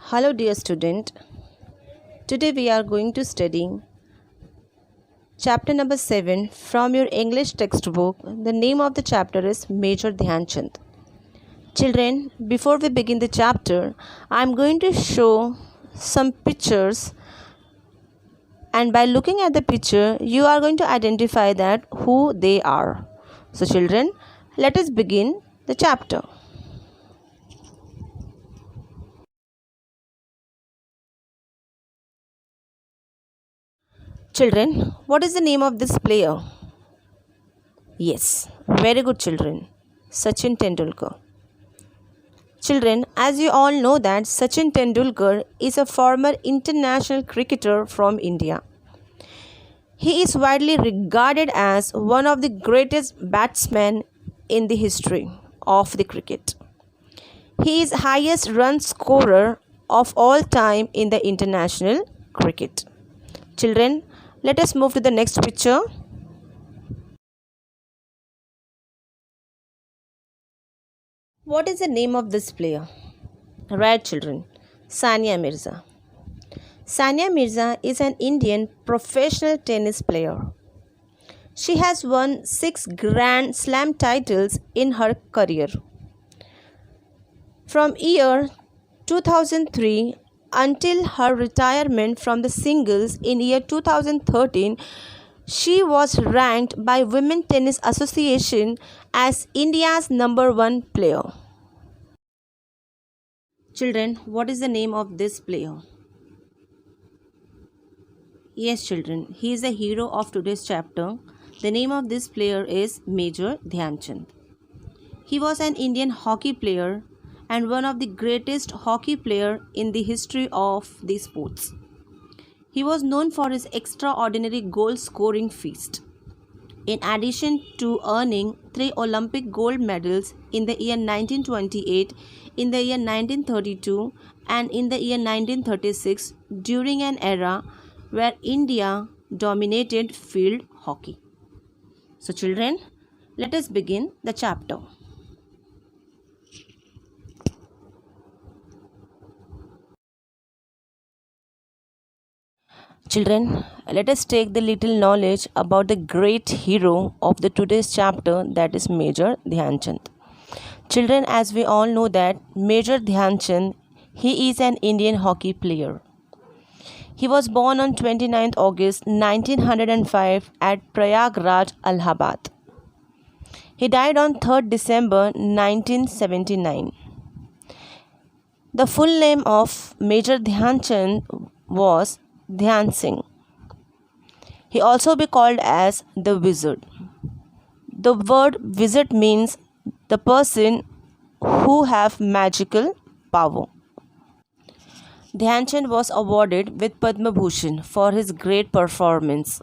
Hello, dear student. Today we are going to study chapter number 7 from your English textbook. The name of the chapter is Major Dhyanchand. Children, before we begin the chapter, I am going to show some pictures, and by looking at the picture, you are going to identify that who they are. So, children, let us begin the chapter. Children, what is the name of this player? Yes, very good children. Sachin Tendulkar. Children, as you all know that Sachin Tendulkar is a former international cricketer from India. He is widely regarded as one of the greatest batsmen in the history of the cricket. He is highest run scorer of all time in the international cricket. Children, let us move to the next picture. What is the name of this player? Right, children. Sania Mirza. Sania Mirza is an Indian professional tennis player. She has won 6 Grand Slam titles in her career. From year 2003 until her retirement from the singles in year 2013, she was ranked by Women Tennis Association as India's #1 player. Children, what is the name of this player? Yes, children, he is the hero of today's chapter. The name of this player is Major Dhyanchand. He was an Indian hockey player and one of the greatest hockey players in the history of the sports. He was known for his extraordinary goal-scoring feat. In addition to earning 3 Olympic gold medals in the year 1928, in the year 1932 and in the year 1936 during an era where India dominated field hockey. So children, let us begin the chapter. Children, let us take the little knowledge about the great hero of the today's chapter, that is Major Dhyanchand. Children, as we all know that Major Dhyanchand, he is an Indian hockey player. He was born on 29th August 1905 at Prayagraj, Allahabad. He died on 3rd December 1979. The full name of Major Dhyanchand was Dhyan Singh. He also be called as the wizard. The word wizard means the person who have magical power. Dhyanchand was awarded with Padma Bhushan for his great performance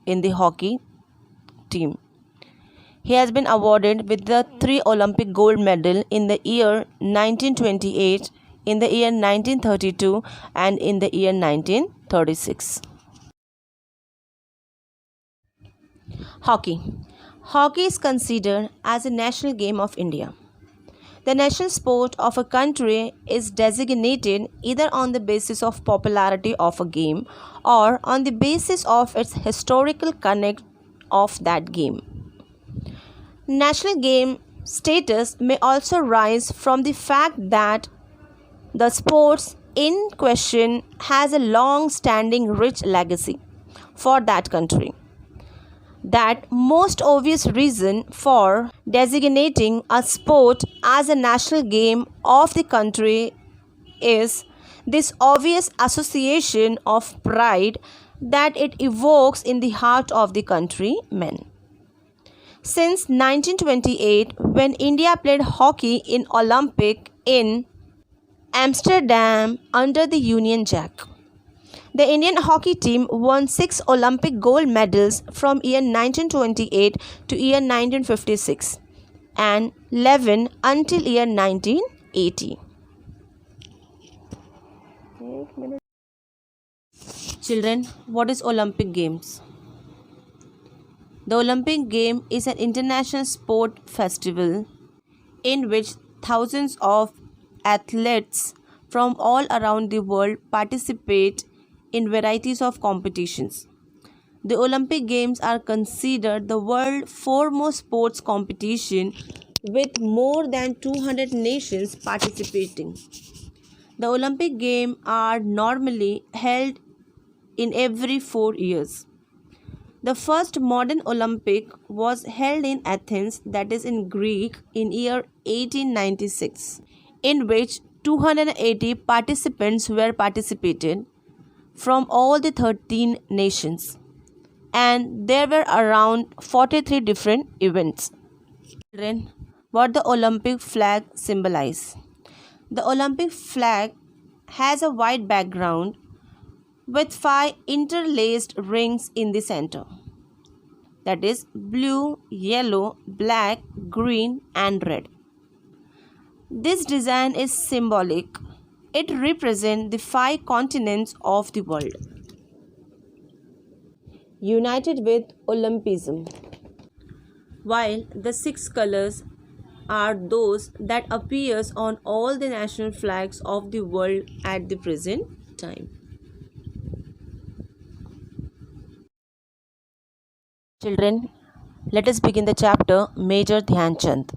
in the hockey team. He has been awarded with the 3 Olympic gold medal in the year 1928, in the year 1932 and in the year 1936. Hockey. Hockey is considered as a national game of India. The national sport of a country is designated either on the basis of popularity of a game or on the basis of its historical connect of that game. National game status may also rise from the fact that the sports in question has a long-standing rich legacy for that country. That most obvious reason for designating a sport as a national game of the country is this obvious association of pride that it evokes in the heart of the countrymen. Since 1928, when India played hockey in Olympic in Amsterdam under the Union Jack, the Indian hockey team won 6 Olympic gold medals from year 1928 to year 1956 and 11 until year 1980. Children, what is Olympic Games? The Olympic Game is an international sport festival in which thousands of athletes from all around the world participate in varieties of competitions. The Olympic Games are considered the world's foremost sports competition with more than 200 nations participating. The Olympic Games are normally held in every 4 years. The first modern Olympic was held in Athens, that is in Greek, in year 1896, in which 280 participants were participated from all the 13 nations, and there were around 43 different events. Children, what the Olympic flag symbolize? The Olympic flag has a white background with five interlaced rings in the center, that is blue, yellow, black, green and red. This design is symbolic. It represents the five continents of the world, united with Olympism, while the six colors are those that appears on all the national flags of the world at the present time. Children, let us begin the chapter Major Dhyanchand.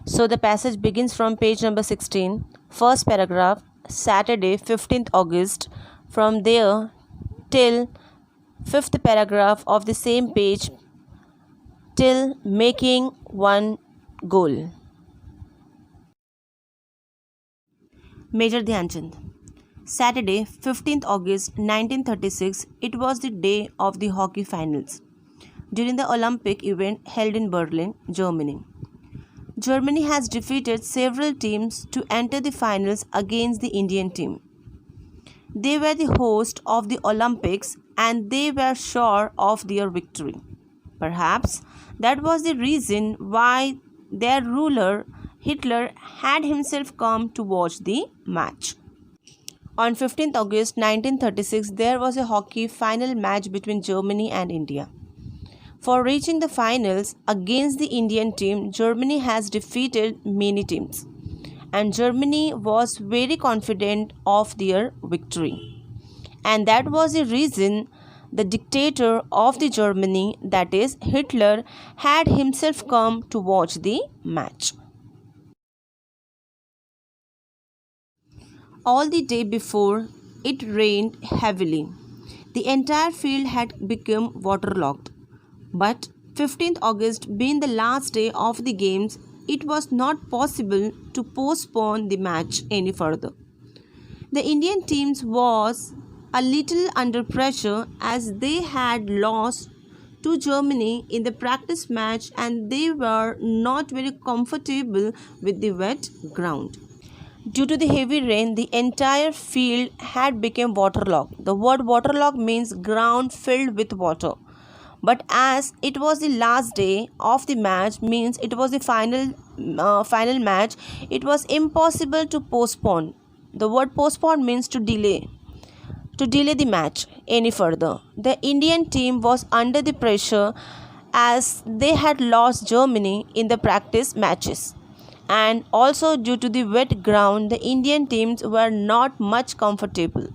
So the passage begins from page number 16, first paragraph, Saturday 15th August, from there till fifth paragraph of the same page till making one goal. Major Dhyanchand. Saturday 15th August 1936, it was the day of the hockey finals during the Olympic event held in Berlin, Germany. Germany has defeated several teams to enter the finals against the Indian team. They were the host of the Olympics and they were sure of their victory. Perhaps that was the reason why their ruler Hitler had himself come to watch the match. On 15th August 1936, there was a hockey final match between Germany and India. For reaching the finals against the Indian team, Germany has defeated many teams, and Germany was very confident of their victory. And that was the reason the dictator of the Germany, that is Hitler, had himself come to watch the match. All the day before, it rained heavily. The entire field had become waterlogged. But 15th August being the last day of the games, it was not possible to postpone the match any further. The Indian team was a little under pressure as they had lost to Germany in the practice match and they were not very comfortable with the wet ground. Due to the heavy rain, the entire field had become waterlogged. The word waterlogged means ground filled with water. But as it was the last day of the match, means it was the final match, it was impossible to postpone. The word postpone means to delay the match any further. The Indian team was under the pressure as they had lost Germany in the practice matches. And also due to the wet ground, the Indian teams were not much comfortable.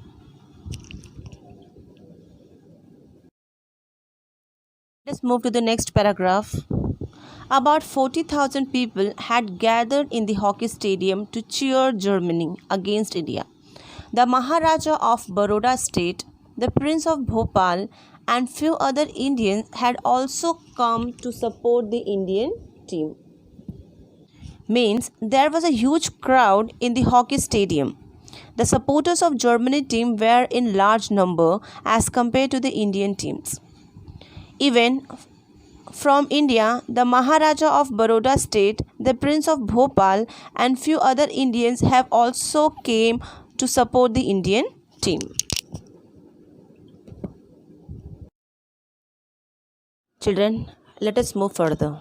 Let's move to the next paragraph. About 40,000 people had gathered in the hockey stadium to cheer Germany against India. The Maharaja of Baroda state, the Prince of Bhopal, and few other Indians had also come to support the Indian team. Means there was a huge crowd in the hockey stadium. The supporters of Germany team were in large number as compared to the Indian teams. Even from India, the Maharaja of Baroda state, the Prince of Bhopal and few other Indians have also came to support the Indian team. Children, let us move further.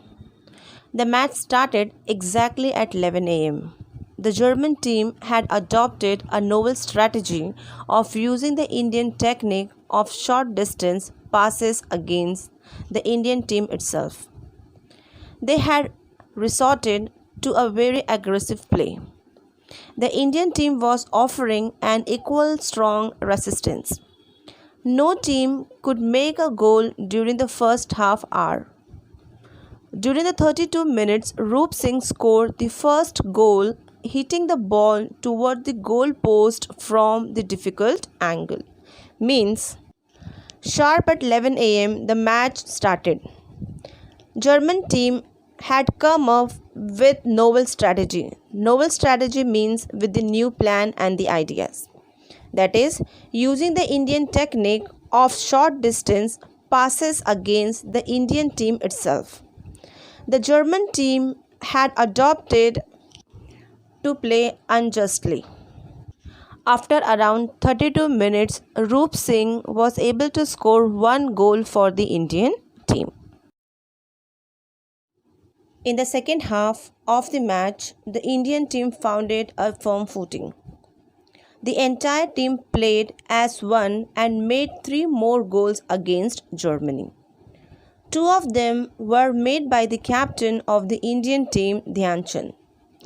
The match started exactly at 11 a.m. The German team had adopted a novel strategy of using the Indian technique of short distance passes against the Indian team itself. They had resorted to a very aggressive play. The Indian team was offering an equal strong resistance. No team could make a goal during the first half hour. During the 32 minutes, Roop Singh scored the first goal, hitting the ball toward the goal post from the difficult angle. Means, sharp at 11 a.m., the match started. German team had come up with novel strategy. Novel strategy means with the new plan and the ideas. That is, using the Indian technique of short distance passes against the Indian team itself. The German team had adopted to play unjustly. After around 32 minutes, Roop Singh was able to score one goal for the Indian team. In the second half of the match, the Indian team found it a firm footing. The entire team played as one and made three more goals against Germany. Two of them were made by the captain of the Indian team, Dhyanchand.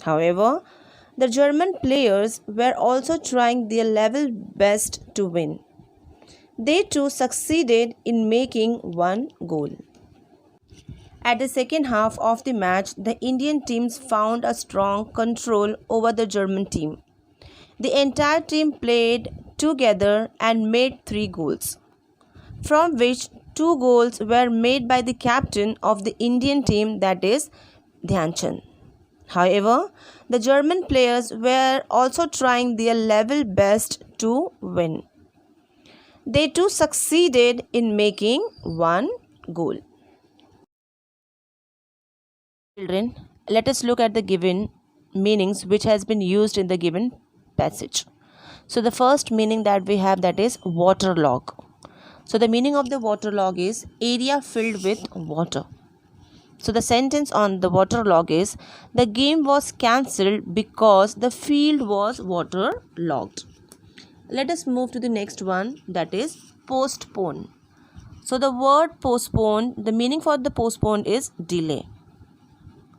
However, the German players were also trying their level best to win. They too succeeded in making one goal. At the second half of the match, the Indian teams found a strong control over the German team. The entire team played together and made three goals, from which two goals were made by the captain of the Indian team, that is, Dhyanchand. However, the German players were also trying their level best to win. They too succeeded in making one goal. Children, let us look at the given meanings which has been used in the given passage. So the first meaning that we have, that is waterlog. So the meaning of the waterlog is area filled with water. So the sentence on the waterlog is the game was cancelled because the field was waterlogged. Let us move to the next one, that is postpone. So the word postpone, the meaning for the postpone is delay.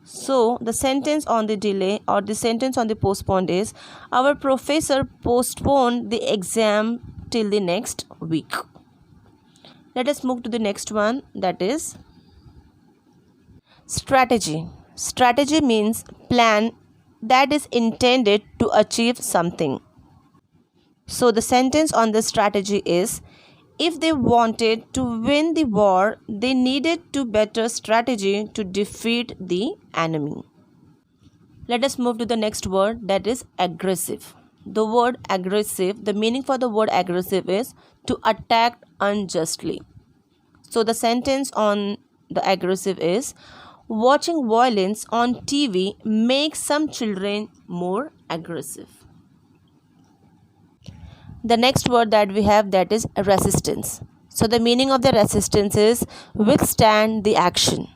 So the sentence on the delay or the sentence on the postponed is our professor postponed the exam till the next week. Let us move to the next one, that is strategy. Strategy means plan that is intended to achieve something. So the sentence on the strategy is if they wanted to win the war, they needed to better strategy to defeat the enemy. Let us move to the next word, that is aggressive. The word aggressive, the meaning for the word aggressive is to attack unjustly. So the sentence on the aggressive is watching violence on TV makes some children more aggressive. The next word that we have, that is resistance. So the meaning of the resistance is withstand the action.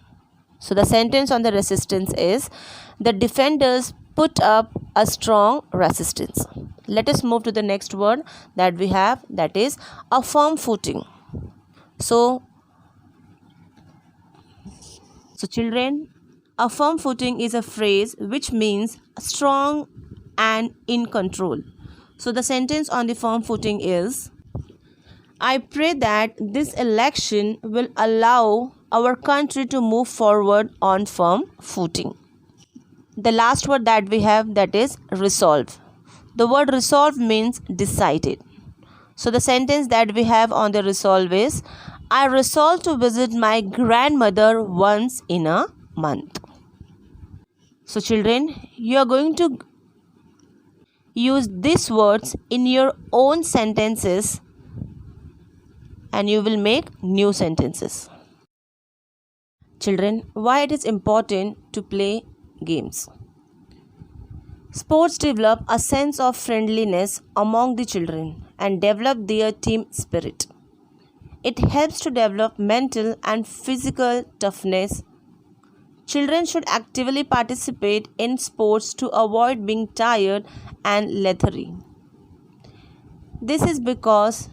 So the sentence on the resistance is the defenders put up a strong resistance. Let us move to the next word that we have, that is a firm footing. So children, a firm footing is a phrase which means strong and in control. So the sentence on the firm footing is I pray that this election will allow our country to move forward on firm footing. The last word that we have, that is resolve. The word resolve means decided. So the sentence that we have on the resolve is I resolve to visit my grandmother once in a month. So children, you are going to use these words in your own sentences and you will make new sentences. Children, why it is important to play games? Sports develop a sense of friendliness among the children and develop their team spirit. It helps to develop mental and physical toughness. Children should actively participate in sports to avoid being tired and lethargy. This is because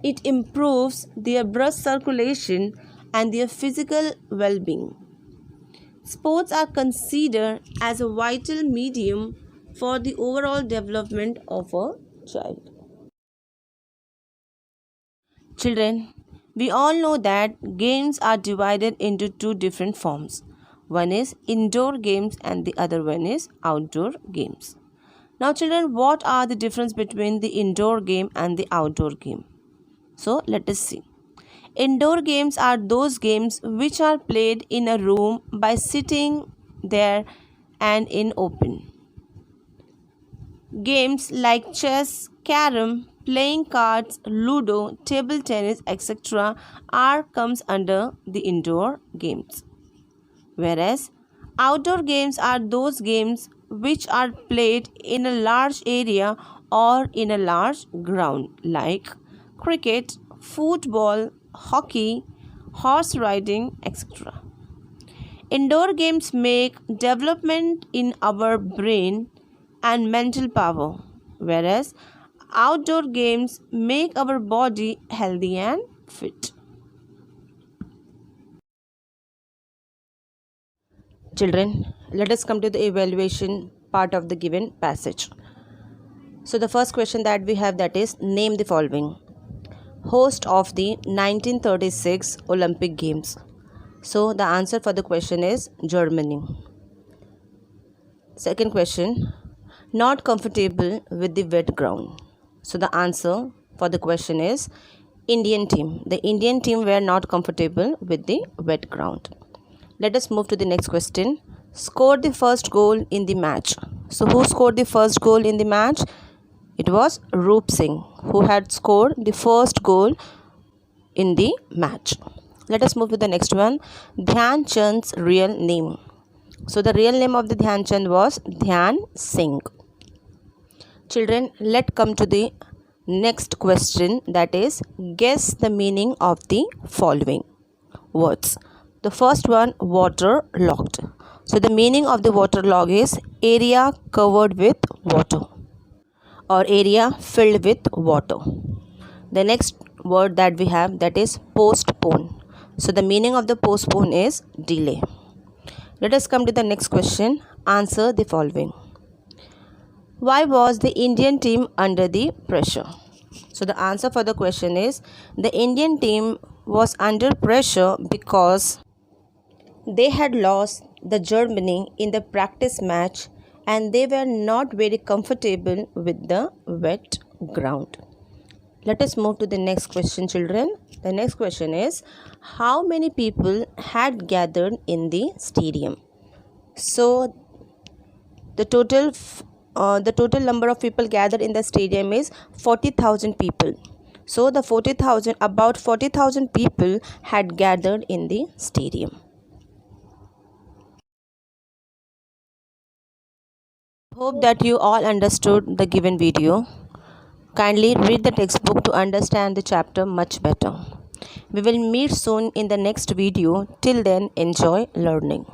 it improves their blood circulation and their physical well-being. Sports are considered as a vital medium for the overall development of a child. Children, we all know that games are divided into two different forms. One is indoor games and the other one is outdoor games. Now children, what are the difference between the indoor game and the outdoor game? So let us see. Indoor games are those games which are played in a room by sitting there and in open. Games like chess, carom, playing cards, ludo, table tennis, etc. are comes under the indoor games. Whereas outdoor games are those games which are played in a large area or in a large ground like cricket, football, hockey, horse riding, etc. Indoor games make development in our brain and mental power, whereas outdoor games make our body healthy and fit. Children, let us come to the evaluation part of the given passage. So the first question that we have, that is, name the following. Host of the 1936 Olympic Games. So the answer for the question is Germany. Second question, not comfortable with the wet ground. So the answer for the question is Indian team. The Indian team were not comfortable with the wet ground. Let us move to the next question. Scored the first goal in the match. So who scored the first goal in the match? It was Roop Singh who had scored the first goal in the match. Let us move to the next one. Dhyanchand's real name. So the real name of the Dhyanchand was Dhyan Singh. Children, let's come to the next question, that is, guess the meaning of the following words. The first one, waterlogged. So the meaning of the waterlog is area covered with water or area filled with water. The next word that we have, that is postpone. So the meaning of the postpone is delay. Let us come to the next question. Answer the following. Why was the Indian team under the pressure? So the answer for the question is the Indian team was under pressure because they had lost the Germany in the practice match and they were not very comfortable with the wet ground. Let us move to the next question, children. The next question is, how many people had gathered in the stadium? So the total number of people gathered in the stadium is 40,000 people. So about 40,000 people had gathered in the stadium. Hope that you all understood the given video. Kindly read the textbook to understand the chapter much better. We will meet soon in the next video. Till then, enjoy learning.